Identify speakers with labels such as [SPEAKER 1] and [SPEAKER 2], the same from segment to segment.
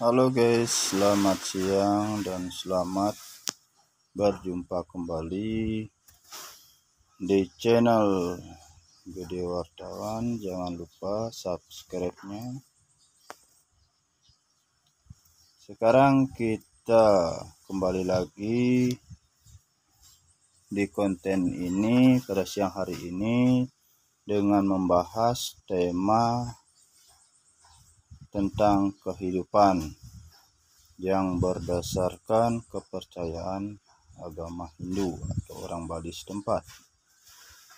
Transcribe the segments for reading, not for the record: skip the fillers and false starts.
[SPEAKER 1] Halo guys, selamat siang dan selamat berjumpa kembali di channel Gede Wartawan. Jangan lupa subscribe-nya. Sekarang kita kembali lagi di konten ini pada siang hari ini dengan membahas tema tentang kehidupan yang berdasarkan kepercayaan agama Hindu atau orang Bali setempat,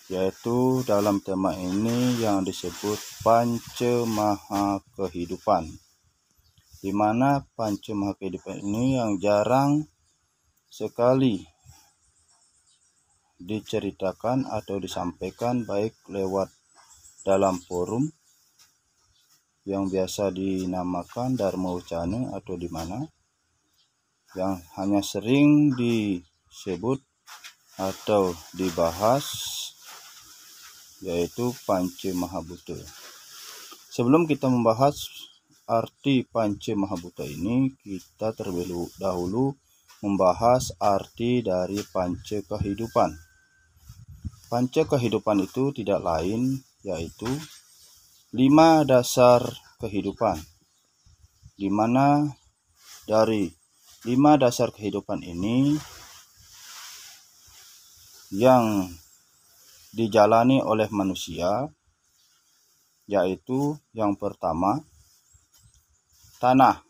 [SPEAKER 1] yaitu dalam tema ini yang disebut Panca Maha Kehidupan, di mana Panca Maha Kehidupan ini yang jarang sekali diceritakan atau disampaikan, baik lewat dalam forum yang biasa dinamakan Dharma Wacana atau di mana yang hanya sering disebut atau dibahas, yaitu Panca Mahabhuta. Sebelum kita membahas arti Panca Mahabhuta ini, kita terlebih dahulu membahas arti dari panca kehidupan. Panca kehidupan itu tidak lain yaitu 5 dasar kehidupan, di mana dari 5 dasar kehidupan ini yang dijalani oleh manusia, yaitu yang pertama tanah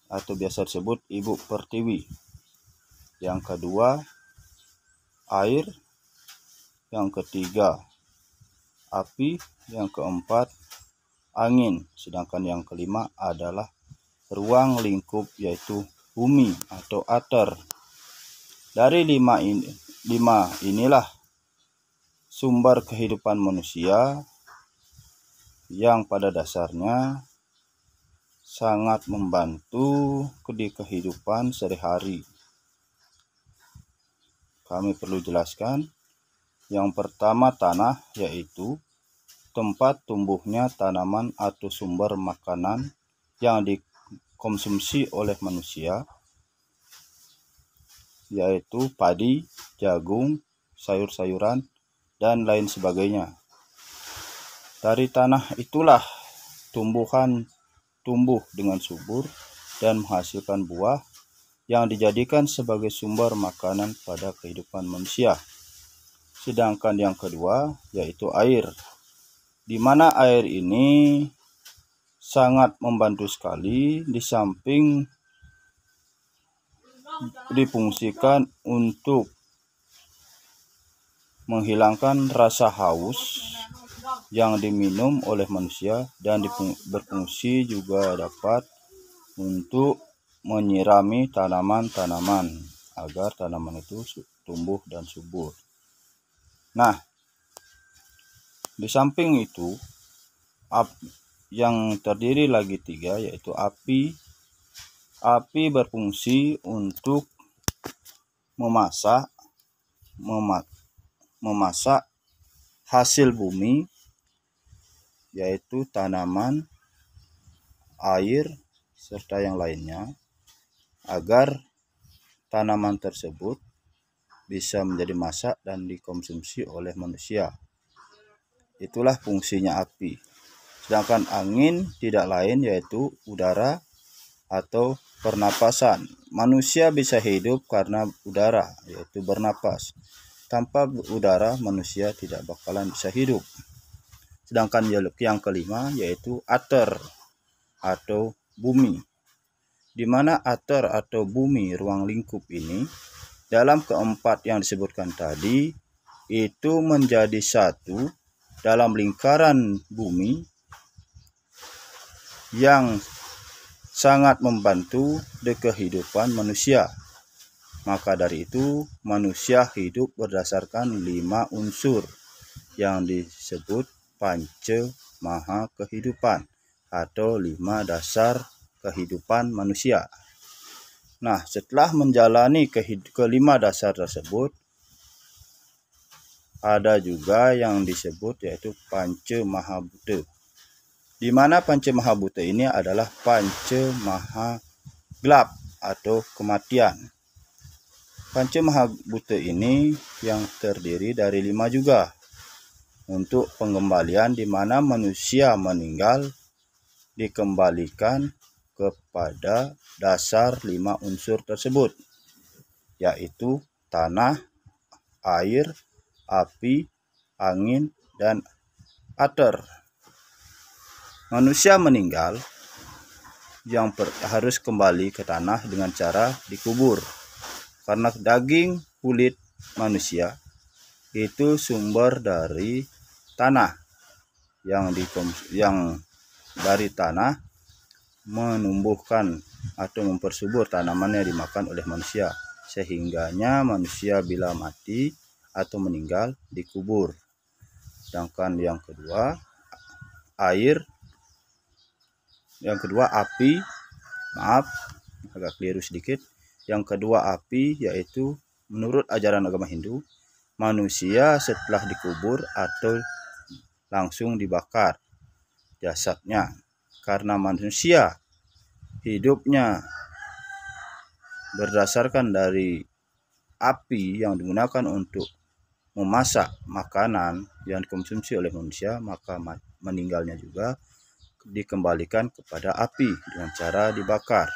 [SPEAKER 1] atau biasa disebut Ibu Pertiwi, yang kedua air, yang ketiga api, yang keempat angin, sedangkan yang kelima adalah ruang lingkup yaitu bumi atau ater. Dari 5 inilah sumber kehidupan manusia yang pada dasarnya sangat membantu di kehidupan sehari-hari. Kami perlu jelaskan, yang pertama tanah, yaitu tempat tumbuhnya tanaman atau sumber makanan yang dikonsumsi oleh manusia, yaitu padi, jagung, sayur-sayuran, dan lain sebagainya. Dari tanah itulah tumbuhan tumbuh dengan subur dan menghasilkan buah yang dijadikan sebagai sumber makanan pada kehidupan manusia. Sedangkan yang kedua yaitu air, di mana air ini sangat membantu sekali, di samping difungsikan untuk menghilangkan rasa haus yang diminum oleh manusia, dan berfungsi juga dapat untuk menyirami tanaman-tanaman agar tanaman itu tumbuh dan subur. Nah, di samping itu yang terdiri lagi 3 yaitu api. Api berfungsi untuk memasak hasil bumi, yaitu tanaman, air, serta yang lainnya, agar tanaman tersebut bisa menjadi masak dan dikonsumsi oleh manusia. Itulah fungsinya api. Sedangkan angin tidak lain yaitu udara atau pernapasan. Manusia bisa hidup karena udara, yaitu bernapas. Tanpa udara manusia tidak bakalan bisa hidup. Sedangkan yang kelima yaitu ater atau bumi, di mana ater atau bumi, ruang lingkup ini, dalam keempat yang disebutkan tadi itu menjadi satu dalam lingkaran bumi yang sangat membantu di kehidupan manusia. Maka dari itu manusia hidup berdasarkan 5 unsur yang disebut Panca Maha Kehidupan atau 5 dasar kehidupan manusia. Nah, setelah menjalani kelima dasar tersebut, ada juga yang disebut yaitu Panca Mahabhuta. di mana Panca Mahabhuta ini adalah Panca Maha Gelap atau kematian. Panca Mahabhuta ini yang terdiri dari 5 juga untuk pengembalian, di mana manusia meninggal dikembalikan kepada dasar 5 unsur tersebut, yaitu tanah, air, api, angin, dan ater. Manusia meninggal harus kembali ke tanah dengan cara dikubur, karena daging kulit manusia itu sumber dari tanah, yang dari tanah menumbuhkan atau mempersubur tanaman yang dimakan oleh manusia, sehingganya manusia bila mati atau meninggal dikubur. Sedangkan yang kedua api, maaf agak keliru sedikit. Yang kedua api, yaitu menurut ajaran agama Hindu, manusia setelah dikubur atau langsung dibakar jasadnya, karena manusia hidupnya berdasarkan dari api yang digunakan untuk memasak makanan yang dikonsumsi oleh manusia, maka meninggalnya juga dikembalikan kepada api dengan cara dibakar.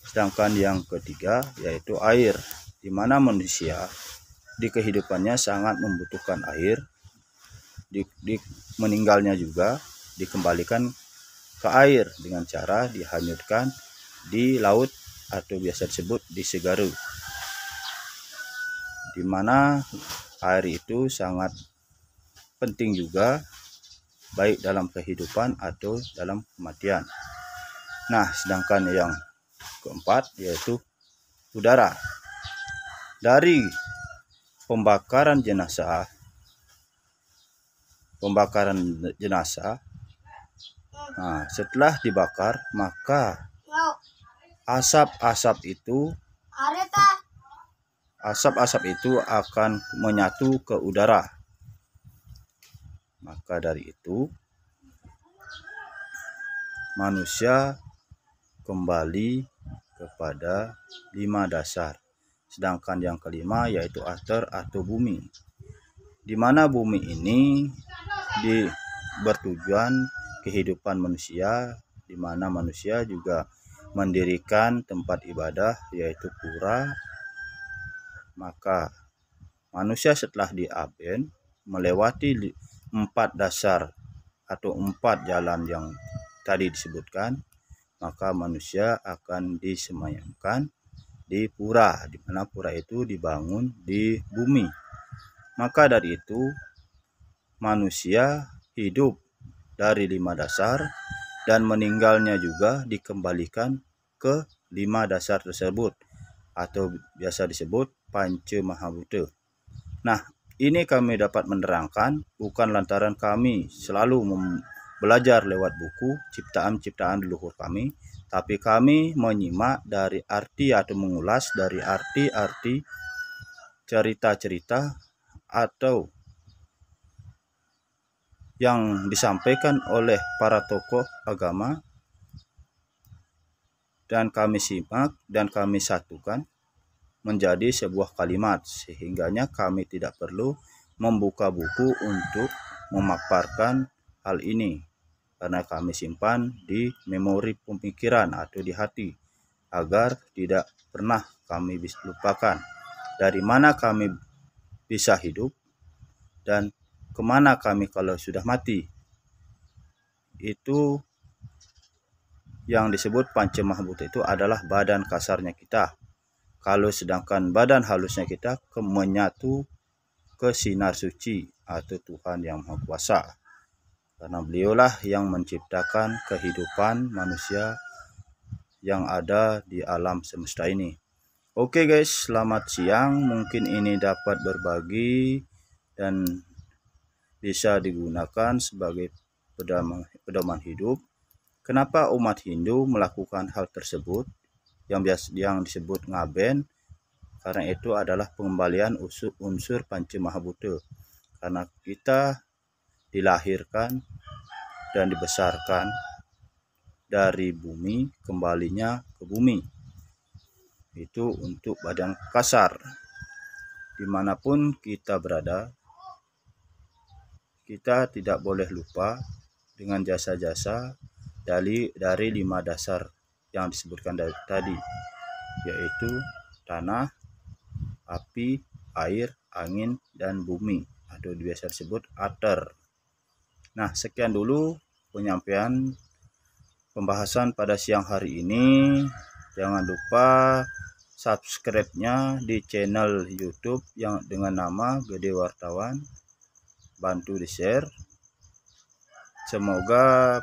[SPEAKER 1] Sedangkan yang ketiga yaitu air, di mana manusia di kehidupannya sangat membutuhkan air, meninggalnya juga dikembalikan ke air dengan cara dihanyutkan di laut atau biasa disebut di Segaru, di mana air itu sangat penting juga, baik dalam kehidupan atau dalam kematian. Nah, sedangkan yang keempat yaitu udara. Dari pembakaran jenazah, nah, setelah dibakar, maka asap-asap itu akan menyatu ke udara. Maka dari itu manusia kembali kepada 5 dasar. Sedangkan yang kelima yaitu ater atau bumi, di mana bumi ini bertujuan kehidupan manusia, di mana manusia juga mendirikan tempat ibadah yaitu pura. Maka manusia setelah diaben melewati 4 dasar atau 4 jalan yang tadi disebutkan, maka manusia akan disemayamkan di pura, di mana pura itu dibangun di bumi. Maka dari itu manusia hidup dari 5 dasar dan meninggalnya juga dikembalikan ke 5 dasar tersebut atau biasa disebut Panca Mahabhuta. Nah, ini kami dapat menerangkan bukan lantaran kami selalu belajar lewat buku ciptaan-ciptaan leluhur kami, tapi kami menyimak dari arti atau mengulas dari arti-arti cerita-cerita atau yang disampaikan oleh para tokoh agama, dan kami simak dan kami satukan menjadi sebuah kalimat, sehingganya kami tidak perlu membuka buku untuk memaparkan hal ini, karena kami simpan di memori pemikiran atau di hati, agar tidak pernah kami lupakan dari mana kami bisa hidup dan kemana kami kalau sudah mati. Itu yang disebut Panca Mahabhuta itu adalah badan kasarnya kita. Kalau sedangkan badan halusnya kita menyatu ke sinar suci atau Tuhan yang Maha Kuasa, karena beliaulah yang menciptakan kehidupan manusia yang ada di alam semesta ini. Oke guys, selamat siang. Mungkin ini dapat berbagi dan bisa digunakan sebagai pedoman hidup. Kenapa umat Hindu melakukan hal tersebut yang disebut ngaben? Karena itu adalah pengembalian unsur Panca Mahabhuta. Karena kita dilahirkan dan dibesarkan dari bumi kembalinya ke bumi. Itu untuk badan kasar. Dimanapun kita berada, kita tidak boleh lupa dengan jasa-jasa dari 5 dasar yang disebutkan tadi, yaitu tanah, api, air, angin, dan bumi, atau biasa disebut ather. Nah, sekian dulu penyampaian pembahasan pada siang hari ini. Jangan lupa subscribe-nya di channel YouTube yang dengan nama Gede Wartawan. Bantu di-share. Semoga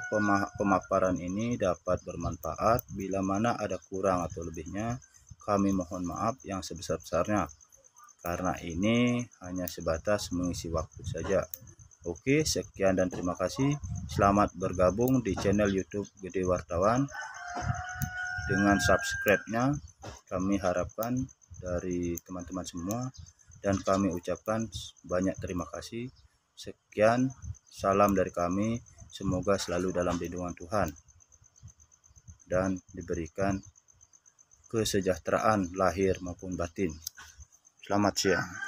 [SPEAKER 1] pemaparan ini dapat bermanfaat. Bila mana ada kurang atau lebihnya, kami mohon maaf yang sebesar-besarnya, karena ini hanya sebatas mengisi waktu saja. Oke, sekian dan terima kasih. Selamat bergabung di channel YouTube Gede Wartawan. Dengan subscribe-nya kami harapkan dari teman-teman semua, dan kami ucapkan banyak terima kasih. Sekian, salam dari kami. Semoga selalu dalam lindungan Tuhan dan diberikan kesejahteraan lahir maupun batin. Selamat siang.